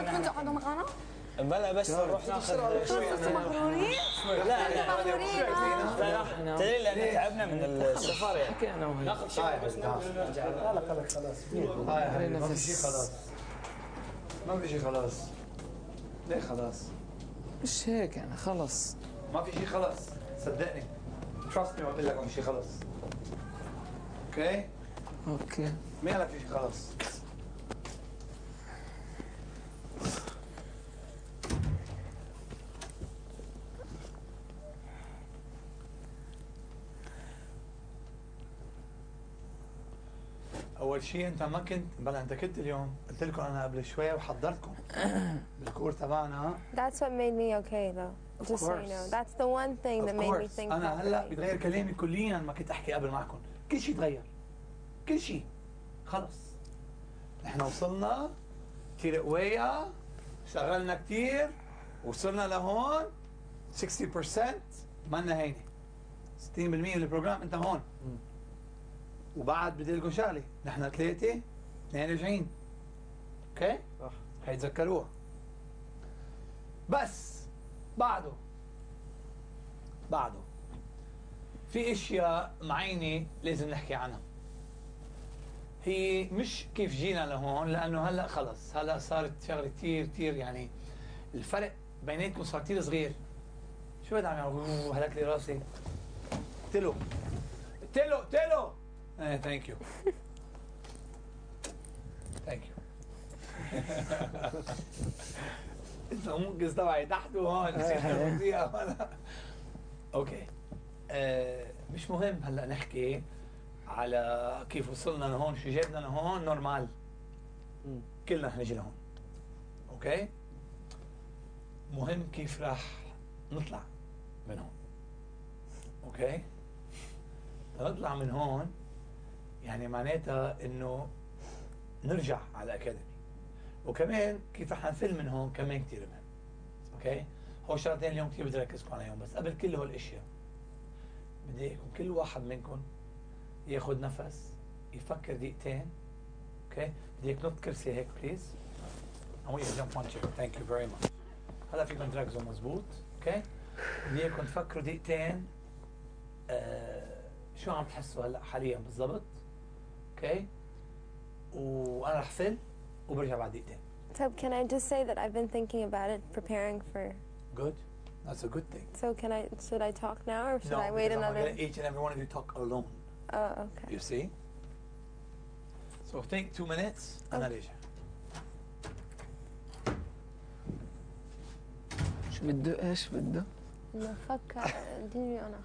كنتوا قاعدوا معنا؟ بلا بس نروح ناخذ كنتوا مغرورين؟ لا لا مغرورين تدري لان تعبنا من السفر يعني حكي انا وهي ناخذ شيء بس خلاص ما في شيء خلاص ما في شيء خلاص ليه خلاص؟ مش هيك يعني خلص ما في شيء خلاص صدقني trust me بقول لك ما في شيء خلاص اوكي مين قال لك في شيء خلاص؟ اول شيء انت ما كنت بلا انت كنت اليوم قلت لكم انا قبل شويه وحضرتكم بالكور تبعنا. That's what made me okay though. Just so you know. That's the one thing that made me think. انا هلا بتغير كلامي كليا ما كنت احكي قبل معكم، كل شيء تغير كل شيء خلص. نحن وصلنا كثير قوية، اشتغلنا كثير، وصلنا لهون 60% مالنا هينه 60% من البروجرام انت هون. وبعد بدي لكم شغله، نحن 3 2 راجعين. اوكي؟ صح. حيتذكروها. بس بعده في اشياء معينه لازم نحكي عنها. هي مش كيف جينا لهون، لانه هلا خلص هلا صارت شغله كثير يعني الفرق بيناتكم صار كثير صغير. شو بدي عم يعمل هلك لي راسي؟ قلت له ثانك يو انت منقذ تبعي تحت وهون اوكي. مش مهم هلا نحكي على كيف وصلنا لهون، شو جابنا لهون، نورمال كلنا رح نجي لهون. اوكي؟ مهم كيف راح نطلع من هون. اوكي؟ نطلع من هون يعني معناتها انه نرجع على الاكاديمي، وكمان كيف رح نفل من هون كمان كثير مهم. اوكي؟ هو شغلتين اليوم كثير بدي اركزكم عليهم، بس قبل كل هول الاشياء بدي اياكم كل واحد منكم ياخذ نفس، يفكر دقيقتين. اوكي؟ بدي اياك تنط كرسي هيك بليز. I want you to jump on chair. Thank you very much. هلا فيكم تركزوا مضبوط. اوكي؟ بدي اياكم تفكروا دقيقتين شو عم تحسوا هلا حاليا بالضبط. اوكي؟ وانا رح فل وبرجع بعد دقيقتين. So can I just say that I've been thinking about it, preparing for. Good. That's a good thing. So should I talk now or should I wait another? No, because each and every one of you talk alone. Oh, okay. You see? So think 2 minutes أنا رجع. شو بده ايش بده؟ نفكر اديني انا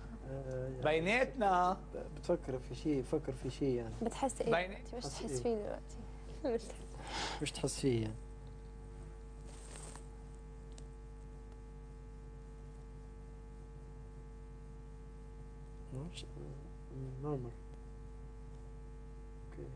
بيناتنا بتفكر في شيء، فكر في شيء يعني. بتحس ايه دلوقتي؟ مش تحس فيه دلوقتي. مش تحس فيه يعني. نورمال. اوكي.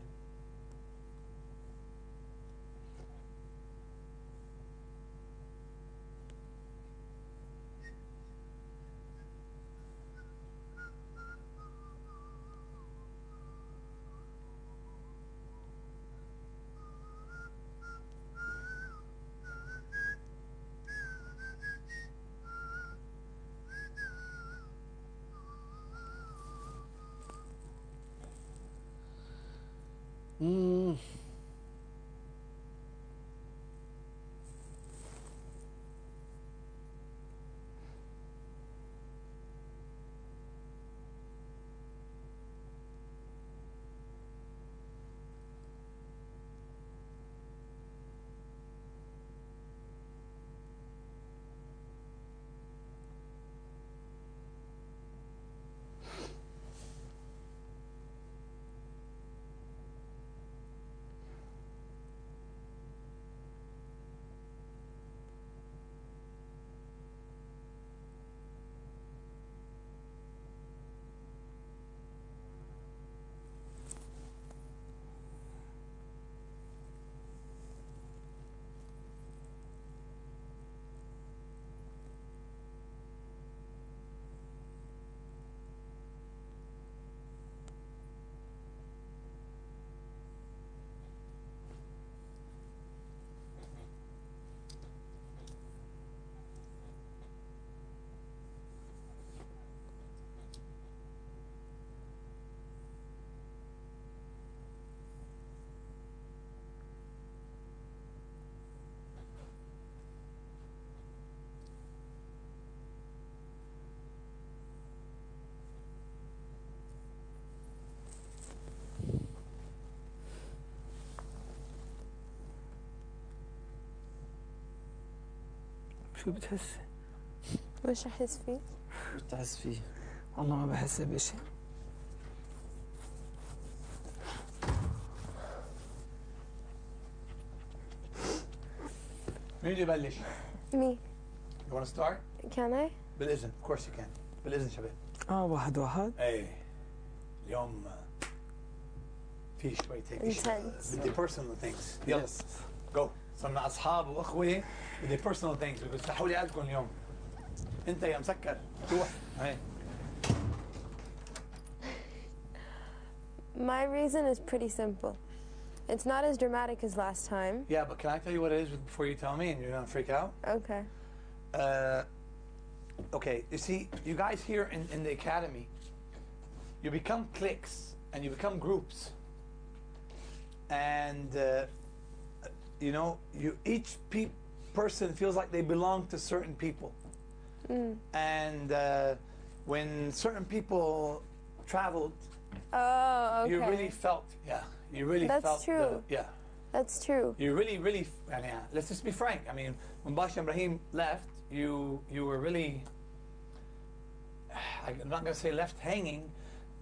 شو بتحسي؟ وش أحس فيه؟ وش تحس فيه؟ والله ما بحس بشيء. مين بده يبلش؟ Me. You want to start؟ Can I? بالإذن. Of course you can. بالإذن شباب. واحد واحد. ايه اليوم في شوي هيك Intense. بدي personal things. يلا جو. صرنا أصحاب وأخوة بدي personal things بدي تفتحوا لي قلبكم اليوم. أنت يا مسكر روح. هي. My reason is pretty simple. It's not as dramatic as last time. Yeah, but can I tell you what it is before you tell me and you're gonna freak out? Okay. Okay, you see, you guys here in the academy, you become cliques and you become groups. And, you know, each person feels like they belong to certain people. And when certain people traveled, Oh, okay. you really felt, you really That's felt. true. Yeah. That's true. You really, I mean, let's just be frank. I mean, when Basha Ibrahim left, you were really, I'm not going to say left hanging,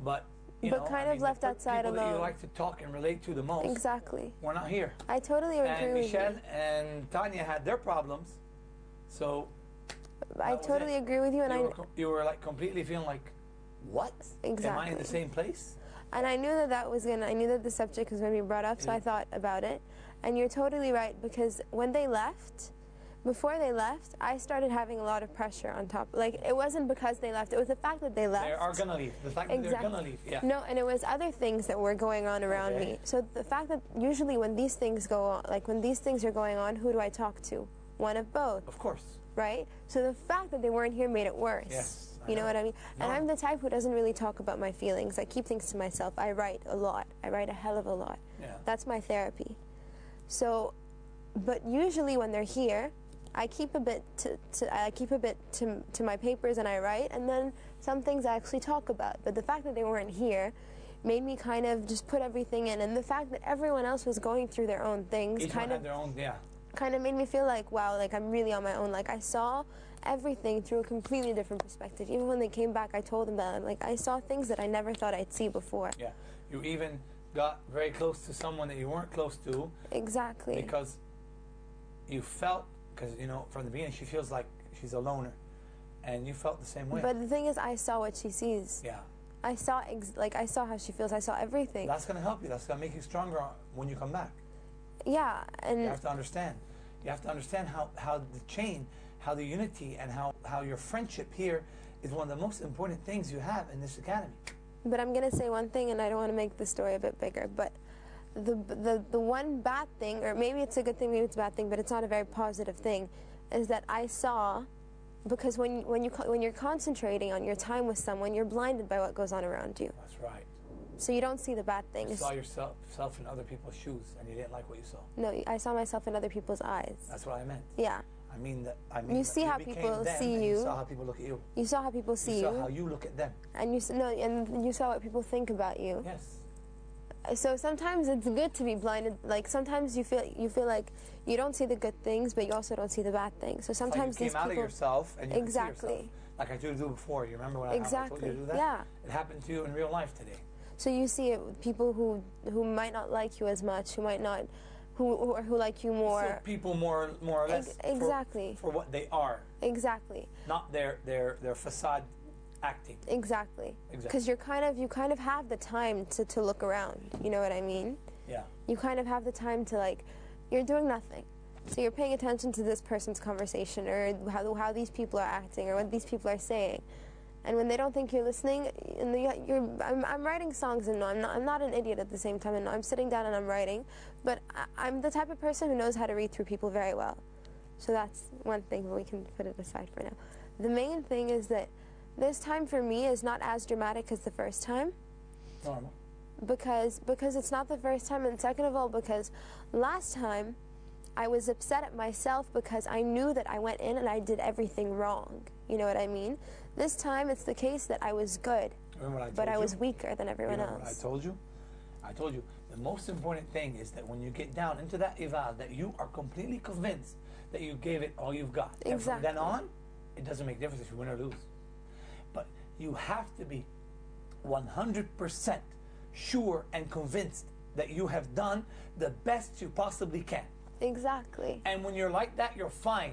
but you But know, kind I of mean, left the outside people that you alone. like to talk and relate to the most. Exactly. We're not here. I totally agree And with Michelle you. and Tanya had their problems, so I that was totally it. agree with you, and you were like completely feeling like, what? Exactly. Am I in the same place? And I knew I knew that the subject was going to be brought up, so I thought about it. And you're totally right, because when they left, before they left, I started having a lot of pressure on top. Like, it wasn't because they left, it was the fact that they left. They are going to leave. The fact that they're going to leave, yeah. No, and it was other things that were going on around me. So the fact that usually when these things go on, like when these things are going on, who do I talk to? One of both. Of course. Right? So the fact that they weren't here made it worse. Yes. You know what I mean? And I'm the type who doesn't really talk about my feelings. I keep things to myself. I write a lot. I write a hell of a lot. Yeah. That's my therapy. So, but usually when they're here, I keep a bit to my papers and I write, and then some things I actually talk about. But the fact that they weren't here made me kind of just put everything in, and the fact that everyone else was going through their own things Each one had their own, kind of made me feel like, wow, like I'm really on my own. Like I saw everything through a completely different perspective. Even when they came back, I told them that like I saw things that I never thought I'd see before. Yeah, you even got very close to someone that you weren't close to. Exactly. Because you felt, because you know from the beginning she feels like she's a loner, and you felt the same way. But the thing is, I saw what she sees. Yeah. I saw I saw how she feels. I saw everything. That's gonna help you. That's gonna make you stronger when you come back. Yeah, and you have to understand. You have to understand how the chain, how the unity, and how your friendship here is one of the most important things you have in this academy. But I'm gonna say one thing, and I don't want to make the story a bit bigger. But the one bad thing, or maybe it's a good thing, maybe it's a bad thing, but it's not a very positive thing, is that I saw, because when you're concentrating on your time with someone, you're blinded by what goes on around you. That's right. So you don't see the bad things. You saw yourself in other people's shoes, and you didn't like what you saw. No, I saw myself in other people's eyes. That's what I meant. Yeah. I mean you see how people see you. You saw how people look at you. You saw how people see you. You saw how you look at them. And you saw what people think about you. Yes. So sometimes it's good to be blinded. Like sometimes you feel like you don't see the good things, but you also don't see the bad things. So sometimes you came out of yourself and you exactly see yourself. Like I told you before. You remember when I told you to do that? Yeah. It happened to you in real life today. So you see it with people who might not like you as much, who might not, who like you more. So people more or less. Exactly. For what they are. Exactly. Not their facade acting. Exactly. Because you kind of have the time to look around. You know what I mean? Yeah. You kind of have the time to you're doing nothing. So you're paying attention to this person's conversation, or how these people are acting, or what these people are saying. And when they don't think you're listening, and I'm writing songs, and no, I'm not an idiot at the same time, and I'm sitting down and I'm writing, but I'm the type of person who knows how to read through people very well. So that's one thing, but we can put it aside for now. The main thing is that this time for me is not as dramatic as the first time. Normal. Because it's not the first time, and second of all, because last time I was upset at myself because I knew that I went in and I did everything wrong. You know what I mean? This time it's the case that I was good, but I was weaker than everyone else. What I told you? I told you the most important thing is that when you get down into that eval, that you are completely convinced that you gave it all you've got. And from then Exactly. on, it doesn't make difference if you win or lose. But you have to be 100% sure and convinced that you have done the best you possibly can. Exactly. And when you're like that, you're fine.